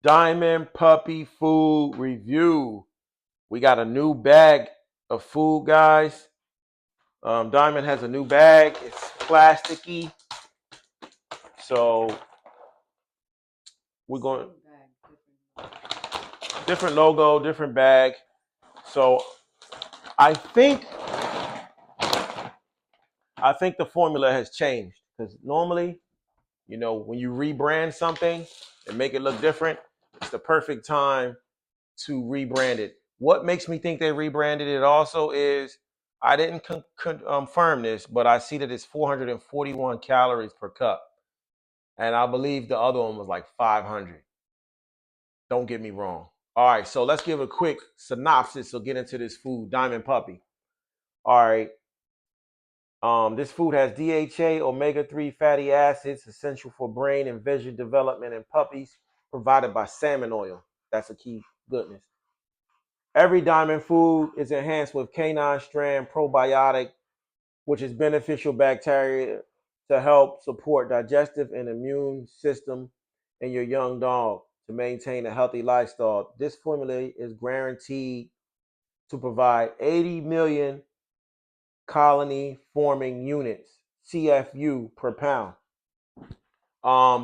Diamond Puppy Food Review. We got a new bag of food, guys. Diamond has a new bag. It's plasticky. So we're going different logo, different bag. So I think I think the formula has changed because normally, when you rebrand something and make it look different, it's the perfect time to rebrand it. What makes me think they rebranded it also is I didn't confirm this, but I see that it's 441 calories per cup, and I believe the other one was like 500. Don't get me wrong. All right, so let's give a quick synopsis. So get into this food, Diamond Puppy. All right, this food has DHA, omega-3 fatty acids, essential for brain and vision development in puppies, provided by salmon oil. That's a key goodness. Every diamond food is enhanced with canine strand probiotic, which is beneficial bacteria to help support digestive and immune system in your young dog to maintain a healthy lifestyle. This formula is guaranteed to provide 80 million colony forming units, CFU per pound. Um,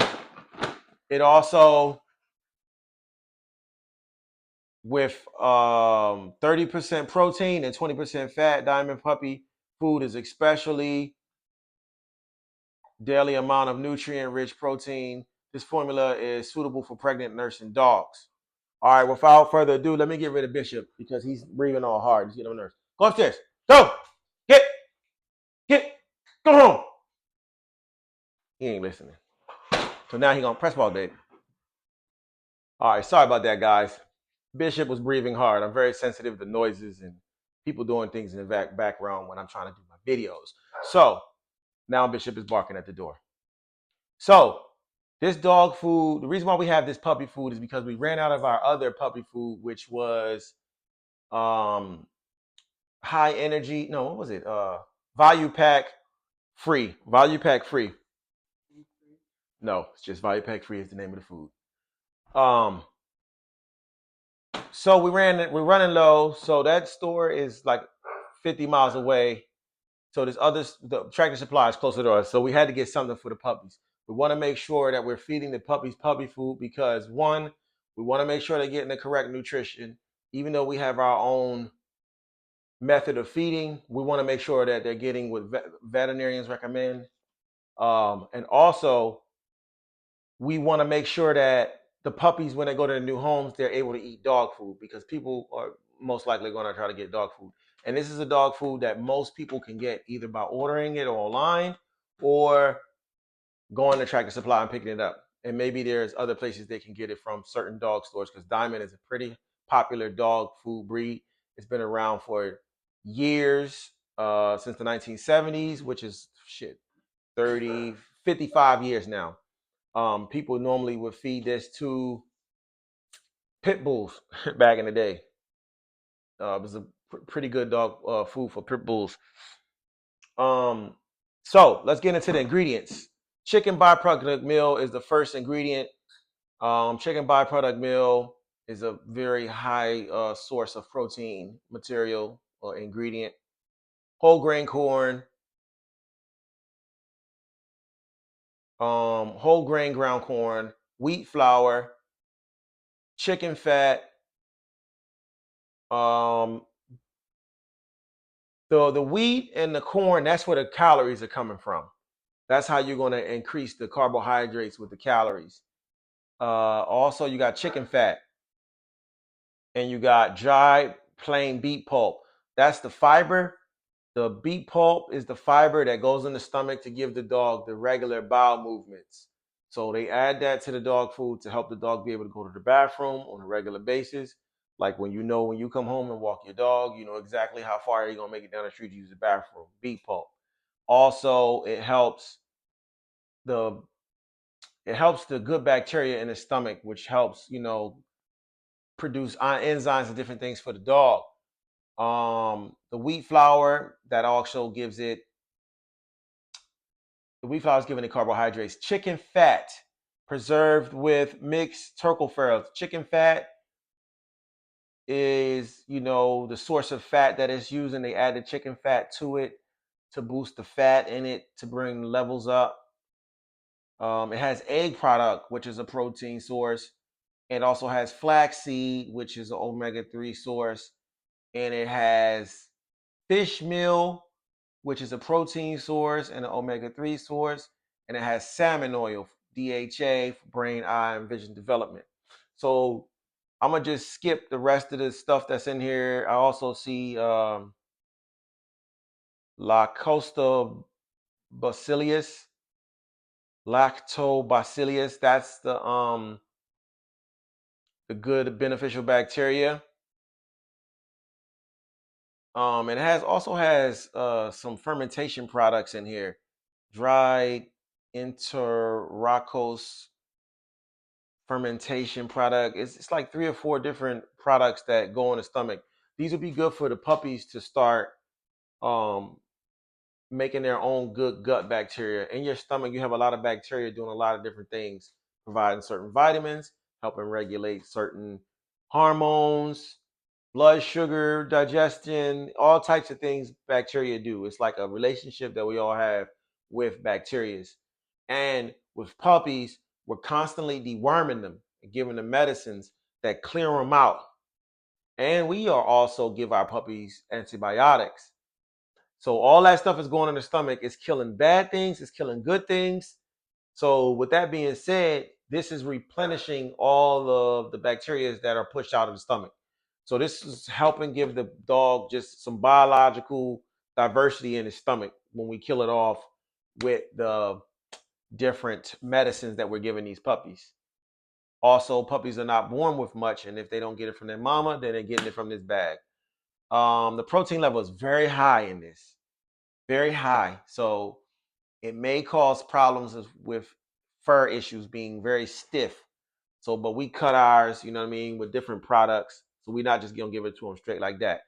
it also with 30% protein and 20% fat. Diamond Puppy food is especially daily amount of nutrient-rich protein. This formula is suitable for pregnant nursing dogs. All right, without further ado, let me get rid of Bishop because he's breathing all hard. He's getting on nerves. Go upstairs. Go. Get. Get. Go home. He ain't listening. So now he gonna press ball, baby. All right, sorry about that, guys. Bishop was breathing hard. I'm very sensitive to noises and people doing things in the background when I'm trying to do my videos. So now Bishop is barking at the door. So this dog food, the reason why we have this puppy food is because we ran out of our other puppy food, which was um high energy. No, what was it? Value pack free. Value pack free. No, it's just value pack free is the name of the food. Um, so we're running low. So that store is like 50 miles away. So there's others, the Tractor Supply is closer to us. So we had to get something for the puppies. We want to make sure that we're feeding the puppies puppy food because one, we want to make sure they're getting the correct nutrition. Even though we have our own method of feeding, we want to make sure that they're getting what veterinarians recommend. And also, we want to make sure that the puppies, when they go to their new homes, they're able to eat dog food because people are most likely going to try to get dog food. And this is a dog food that most people can get either by ordering it online or going to Tractor Supply and picking it up. And maybe there's other places they can get it from certain dog stores because Diamond is a pretty popular dog food breed. It's been around for years, since the 1970s, which is shit, 30, 55 years now. People normally would feed this to pit bulls back in the day. It was a pretty good dog food for pit bulls. Um, so let's get into the ingredients. Chicken byproduct meal is the first ingredient. Chicken byproduct meal is a very high source of protein material or ingredient. Whole grain corn, whole grain ground corn, wheat flour, chicken fat, um, the wheat and the corn, that's where the calories are coming from. That's how you're going to increase the carbohydrates with the calories. Also, you got chicken fat and you got dry plain beet pulp. That's the fiber. The beet pulp is the fiber that goes in the stomach to give the dog the regular bowel movements. So they add that to the dog food to help the dog be able to go to the bathroom on a regular basis. Like when you come home and walk your dog, you know exactly how far you're gonna make it down the street to use the bathroom. Beet pulp. Also, the it helps the good bacteria in the stomach, which helps produce enzymes and different things for the dog. The wheat flour that also gives it the wheat flour is giving it carbohydrates. Chicken fat preserved with mixed tocopherols. Chicken fat is, the source of fat that is used, and they add the chicken fat to it to boost the fat in it to bring levels up. It has egg product, which is a protein source. It also has flaxseed, which is an omega-3 source. And it has fish meal, which is a protein source and an omega-3 source. And it has salmon oil, DHA, for brain, eye, and vision development. So I'm going to just skip the rest of the stuff that's in here. I also see La Costa Bacillus, lactobacillus. That's the good beneficial bacteria. It also has some fermentation products in here. Dried interrocose fermentation product. It's like 3 or 4 different products that go in the stomach. These would be good for the puppies to start um, making their own good gut bacteria. In your stomach, you have a lot of bacteria doing a lot of different things, providing certain vitamins, helping regulate certain hormones, blood sugar, digestion, all types of things bacteria do. It's like a relationship that we all have with bacteria. And with puppies, we're constantly deworming them and giving them medicines that clear them out. And we are also give our puppies antibiotics. So all that stuff is going in the stomach. It's killing bad things. It's killing good things. So with that being said, this is replenishing all of the bacteria that are pushed out of the stomach. So this is helping give the dog just some biological diversity in his stomach when we kill it off with the different medicines that we're giving these puppies. Also, puppies are not born with much, and if they don't get it from their mama, then they're getting it from this bag. The protein level is very high in this, very high. So it may cause problems with fur issues being very stiff. So, but we cut ours, with different products. So we're not just gonna give it to them straight like that.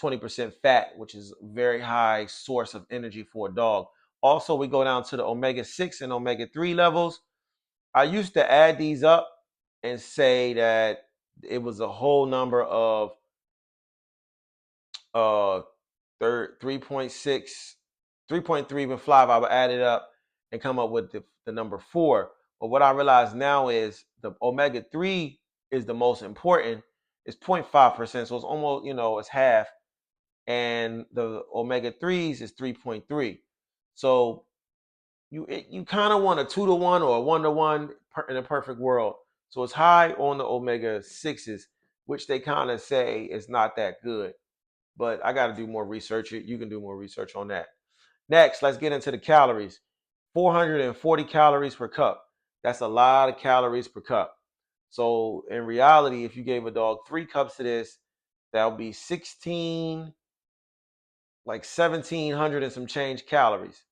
20% fat, which is a very high source of energy for a dog. Also, we go down to the omega-6 and omega-3 levels. I used to add these up and say that it was a whole number of uh 3.6, 3.3, even 5. I would add it up and come up with the number 4. But what I realize now is the omega-3 is the most important. It's 0.5%, so it's almost, it's half. And the omega-3s is 3.3. So you kind of want a 2-to-1 or a 1-to-1 in a perfect world. So it's high on the omega-6s, which they kind of say is not that good. But I got to do more research. You can do more research on that. Next, let's get into the calories. 440 calories per cup. That's a lot of calories per cup. So in reality, if you gave a dog 3 cups of this, that would be 16, like 1,700 and some change calories.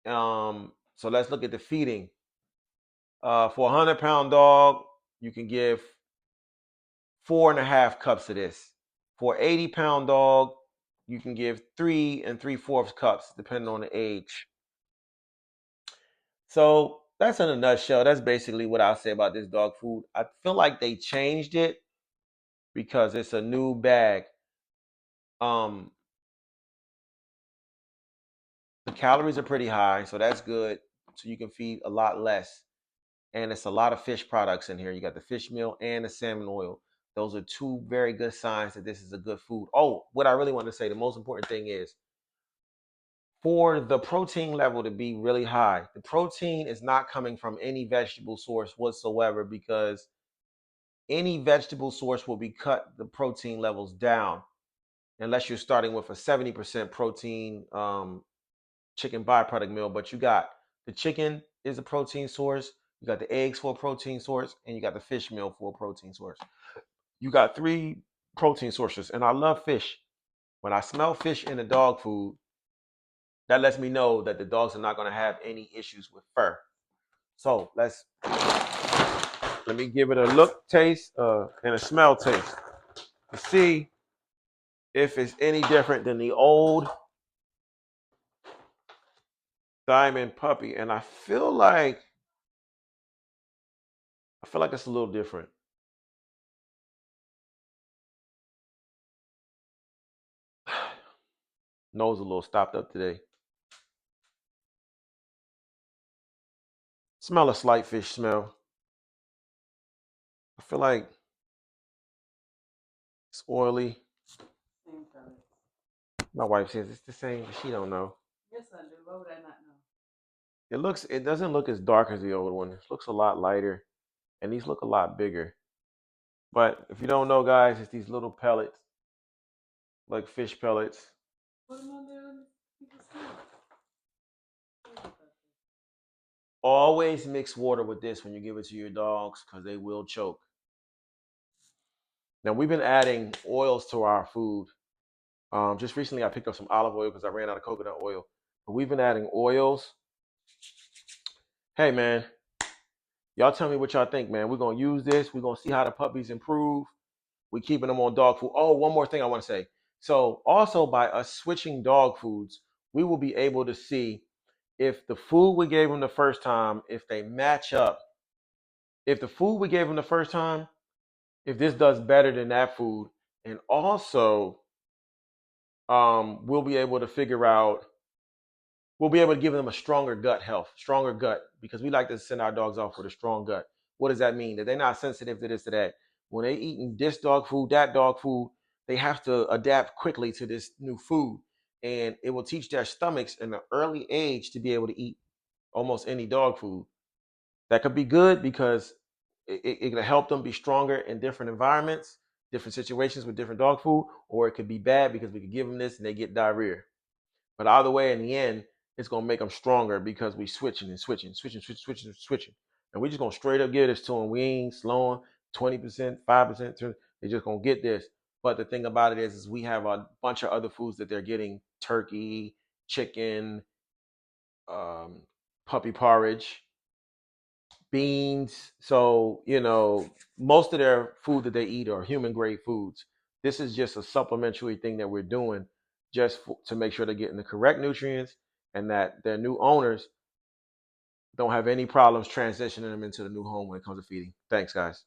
So let's look at the feeding. For a 100-pound dog, you can give 4.5 cups of this. For an 80-pound dog, you can give 3 3/4 cups, depending on the age. So that's in a nutshell. That's basically what I'll say about this dog food. I feel like they changed it because it's a new bag. Um, the calories are pretty high, so that's good. So you can feed a lot less. And it's a lot of fish products in here. You got the fish meal and the salmon oil. Those are 2 very good signs that this is a good food. Oh, what I really want to say, the most important thing is for the protein level to be really high, the protein is not coming from any vegetable source whatsoever, because any vegetable source will be cut the protein levels down unless you're starting with a 70% protein chicken byproduct meal. But you got the chicken is a protein source, you got the eggs for a protein source, and you got the fish meal for a protein source. You got 3 protein sources, and I love fish. When I smell fish in the dog food, that lets me know that the dogs are not going to have any issues with fur. So let me give it a look, taste, and a smell taste to see if it's any different than the old Diamond puppy. And I feel like I feel like it's a little different. Nose a little stopped up today. Smell a slight fish smell. I feel like it's oily. Same color. My wife says it's the same, but she don't know. Yes, I do. Why would I not know? It doesn't look as dark as the old one. It looks a lot lighter, and these look a lot bigger. But if you don't know, guys, it's these little pellets, like fish pellets. Put them on there and people see. Always mix water with this when you give it to your dogs because they will choke. Now we've been adding oils to our food. Just recently, I picked up some olive oil because I ran out of coconut oil. But we've been adding oils. Hey, man, y'all tell me what y'all think, man. We're gonna use this. We're gonna see how the puppies improve. We're keeping them on dog food. Oh, one more thing I want to say. So, also by us switching dog foods, we will be able to see if the food we gave them the first time, if they match up. If the food we gave them the first time, if this does better than that food, and also we'll be able to figure out we'll be able to give them a stronger gut health, stronger gut, because we like to send our dogs off with a strong gut. What does that mean? That they're not sensitive to this, to that. When they eating this dog food, that dog food, they have to adapt quickly to this new food. And it will teach their stomachs in an early age to be able to eat almost any dog food. That could be good because it can help them be stronger in different environments, different situations with different dog food, or it could be bad because we could give them this and they get diarrhea. But either way, in the end, it's gonna make them stronger because we switching and switching, switching, switching, switching, switching. And we just gonna straight up give this to them. We ain't slowing 20%, 5%. They're just gonna get this. But the thing about it is we have a bunch of other foods that they're getting: turkey, chicken, um, puppy porridge, beans. So, most of their food that they eat are human grade foods. This is just a supplementary thing that we're doing to make sure they're getting the correct nutrients and that their new owners don't have any problems transitioning them into the new home when it comes to feeding. Thanks, guys.